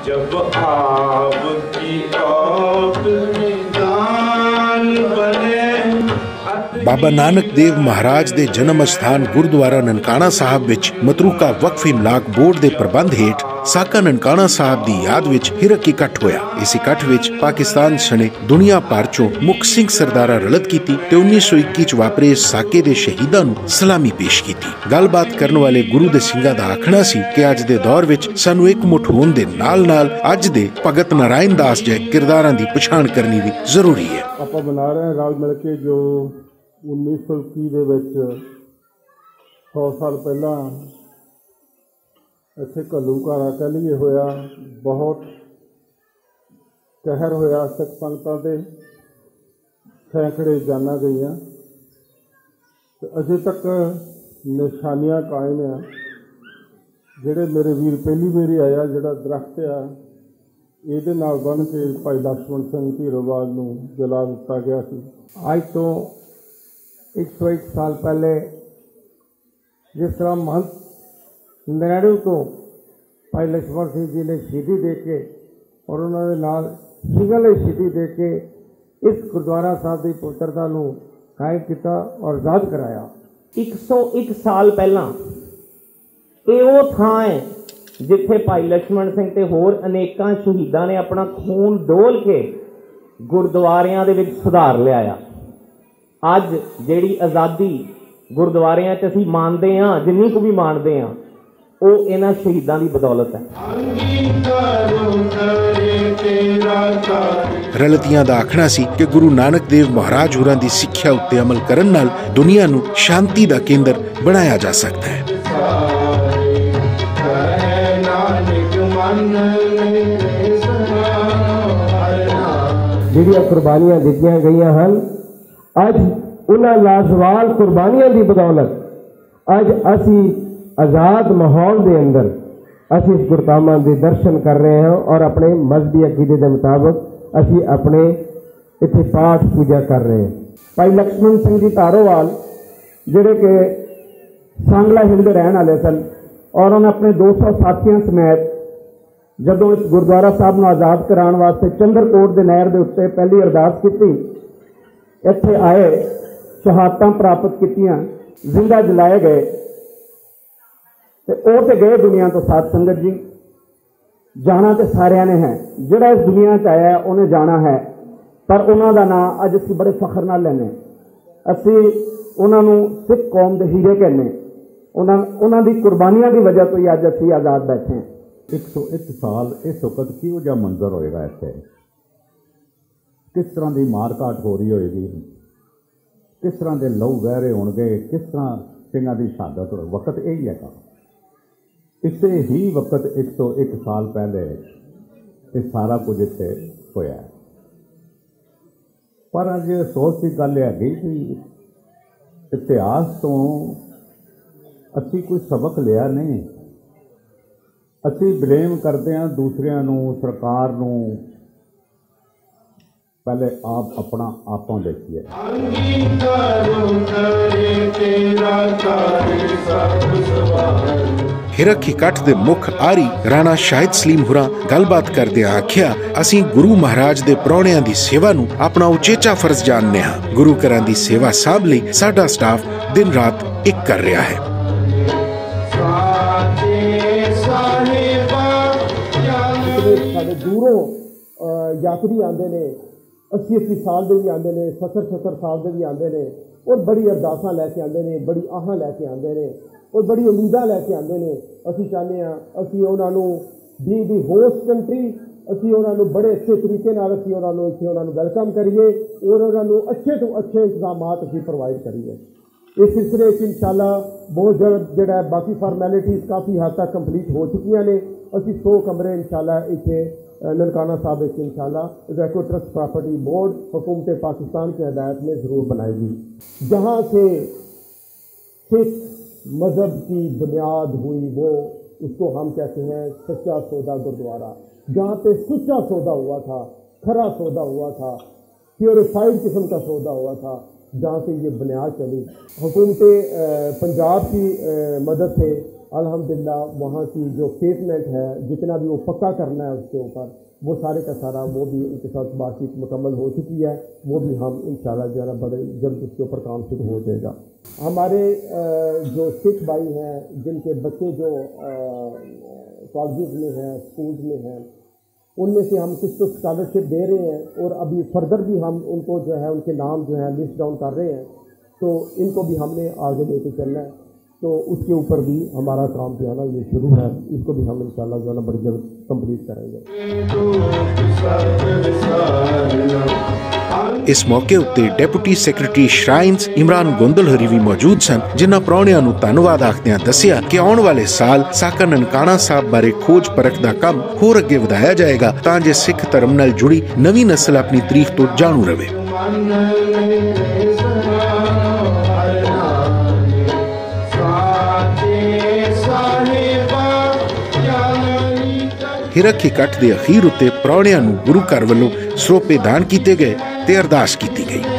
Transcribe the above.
जब आपकी औत निदान बने। बाबा नानक देव महाराज दे जन्म स्थान गुरुद्वारा ननकाना साहब विच मतरूका वक्फ इमलाक बोर्ड दे प्रबंध हेठ साका ननकाना साहब दी याद विच हिरक इकट्ठ होया। इस इकट्ठ विच पाकिस्तान सने दुनिया भर चों मुख सिंह सरदारा रलत कीती ते 1921 च वापरे साके दे शहीदां नूं सलामी पेश कीती। गलबात करन वाले गुरु दे सिंघां दा आखना सी कि अज दे दौर विच सानूं एकमुठ होण दे नाल नाल अज दे भगत नारायण दास जै किरदारां दी पछाण करनी भी जरूरी है। आपां बना रहे हैं रल मिल के जो 1921 ਦੇ ਵਿੱਚ 100 ਸਾਲ ਪਹਿਲਾਂ ਇੱਥੇ ਘੱਲੂਘਾਰਾ ਕਹਿ ਲਈਏ ਹੋਇਆ, ਬਹੁਤ ਕਹਿਰ ਹੋਇਆ ਸਿੱਖ ਸੰਗਤਾਂ 'ਤੇ, ਸੈਂਕੜੇ ਜਾਨਾਂ ਗਈਆਂ ਤੇ ਅਜੇ ਤੱਕ ਨਿਸ਼ਾਨੀਆਂ ਕਾਇਮ ਆ। ਜਿਹੜੇ ਮੇਰੇ ਵੀਰ ਪਹਿਲੀ ਵਾਰੀ ਆਇਆ, ਜਿਹੜਾ ਦਰਖਤ ਆ ਇਹਦੇ ਨਾਲ ਬੰਨ੍ਹ ਕੇ ਭਾਈ ਲਕਸ਼ਮਣ ਸਿੰਘ ਢੀਰੋਵਾਲ ਨੂੰ ਜਲਾ ਦਿੱਤਾ ਗਿਆ ਸੀ। ਅੱਜ ਤੋਂ 101 साल पहले जिस तरह महंत नैणू को भाई लक्ष्मण सिंह जी ने शहीदी दे के और उन्होंने नाल सिंघां लई शहीदी दे के इस गुरुद्वारा साहब की पवित्रता नूं कायम किया और आज़ाद कराया। 101 साल पहला ये वो थां है जिथे भाई लक्ष्मण सिंह ते होर अनेकां शहीदां ने अपना खून डोल के गुरुद्वारियां दे विच सुधार लिआया। अज जिहड़ी आज़ादी गुरुद्वारियां च असीं मानदे हां, जिन्नी को भी मानदे हां, वो इन्हां शहीदां दी बदौलत है। रलतियां दा आखना सी कि गुरु नानक देव महाराज होरां दी सिक्ख्या उत्ते अमल करन नाल दुनिया नूं शांति दा केंद्र बनाया जा सकता है। जिहड़ियां कुर्बानियां दित्तियां गईयां हन, अज उन्हां लाजवाल कुर्बानियां की बदौलत अज असी आज़ाद माहौल के अंदर असी इस गुरधामां के दर्शन कर रहे हैं और अपने मजहबी अकीदे के मुताबिक असी अपने इत्थे पाठ पूजा कर रहे हैं। भाई लक्ष्मण सिंह जी धारोवाल जिहड़े कि सांगला हिल दे रहण वाले सन और उन्होंने अपने 200 साथियों समेत जदों इस गुरुद्वारा साहब नूं आज़ाद कराउण वास्ते चंद्रकोट दे नहर दे उत्ते पहली अरदास की, इत्थे आए, शहादतां प्राप्त कीतियां, जिंदा जलाए गए ते ओ ते गए दुनिया तो साथ संगत जी। जाना तो सारिਆਂ ने है, जिहड़ा इस दुनिया च आया उन्हें जाना है, पर उन्हां दा नाम अज असीं बड़े फखर नाल लैने। असीं उन्हां नूं सिख कौम दे हीरे कहने, उन्हां दी कुर्बानियां की वजह तो ही अज असीं आज़ाद बैठे हैं। 101 साल इस वक्त किहो जिहा मंजर होएगा इत्थे, किस तरह की मार काट हो रही होएगी, किस तरह के लहू बह रहे होंगे, किस तरह सिंघां की शहादत हो। वक्त यही है, इसे ही वक्त 101 साल पहले ये सारा कुछ इत्थे होया है। पर अज अफसोस की गल हैगी कि इतिहास तो असी कोई सबक लिया नहीं। असी ब्लेम करते हैं दूसरिਆਂ ਨੂੰ, सरकार ਨੂੰ। पहले आप अपना आपां देखिए। हिरक इकट्ठ दे मुख आरी राणा शाहिद सलीम हुरां गलबात करदे आख्या, असीं गुरु महाराज दे प्राहुणियां दी सेवा नूं अपना उचेचा फर्ज जानने हां। गुरु घरां दी सेवा साहब लई साडा स्टाफ दिन रात एक कर रहा है। दूरों यात्री आते हैं, 80-80 साल के भी आते हैं, 70-70 साल के भी आते हैं और बड़ी अरदासां लैके आते हैं, बड़ी आहां लैके आते हैं और बड़ी उम्मीदां लैके आते हैं। असीं चाहते हैं असीं उन्हां नूं बीइंग दी होस्ट कंट्री असीं उन्हां नूं बड़े अच्छे तरीके नाल असीं उन्हां नूं इत्थे उन्हां नूं वेलकम करिए और उन्हां नूं अच्छे तो अच्छे इंतजामात असीं प्रोवाइड करिए। इस सिलसिले इंशाअल्लाह बहुत जल्द जिहड़ा बाकी फॉर्मैलिटीज़ काफ़ी हद तक कंप्लीट हो चुकियां ने। असीं 100 कमरे इंशाअल्लाह इत्थे ननकाना साहब इंशाअल्लाह वैको ट्रस्ट प्रॉपर्टी बोर्ड हुकूमत पाकिस्तान की हदायत में ज़रूर बनाएगी, जहाँ से सिख मज़हब की बुनियाद हुई वो उसको हम कहते हैं सच्चा सौदा गुरुद्वारा। जहाँ पे सच्चा सौदा हुआ था, खरा सौदा हुआ था, प्योरीफाइड किस्म का सौदा हुआ था, जहाँ से ये बुनियाद चली। हुकूमत पंजाब की मदद से अल्हम्दुलिल्लाह वहाँ की जो फेसमेंट है, जितना भी वो पक्का करना है उसके ऊपर, वो सारे का सारा वो भी उनके साथ बातचीत मुकम्मल हो चुकी है। वो भी हम इंशाल्लाह जो है ना बड़े जल्द उसके ऊपर काम शुरू हो जाएगा। हमारे जो सिख भाई हैं जिनके बच्चे जो कॉलेज में हैं, स्कूल में हैं, उनमें से हम कुछ तो स्कॉलरशिप दे रहे हैं और अभी फर्दर भी हम उनको जो है उनके नाम जो है लिस्ट डाउन कर रहे हैं। तो इनको भी हमने आगे लेके चलना है, तो उसके ऊपर भी हमारा काम जो है ना ये शुरू है। इसको भी हम इंशाल्लाह जो है ना बड़ी जल्द कंप्लीट करेंगे। इस मौके उत्ते deputy secretary shrines Imran Gondal हरी भी मौजूद सन, जिन्हां प्राहुणियां नूं धन्नवाद आखदिआं दस्सिआ कि आउण वाले साल साका ननकाणा साहब बारे खोज परख दा काम होर अगे वधाया जाएगा तां जे सिख धर्म नाल जुड़ी नवीं नस्ल अपनी तारीख तो जाणू रहे। हिरख इकट्ठ दे अखीर उत्ते प्राहुणियां नूं गुरु घर वल्लों सरोपे दान कीते गए ते अरदास कीती गई।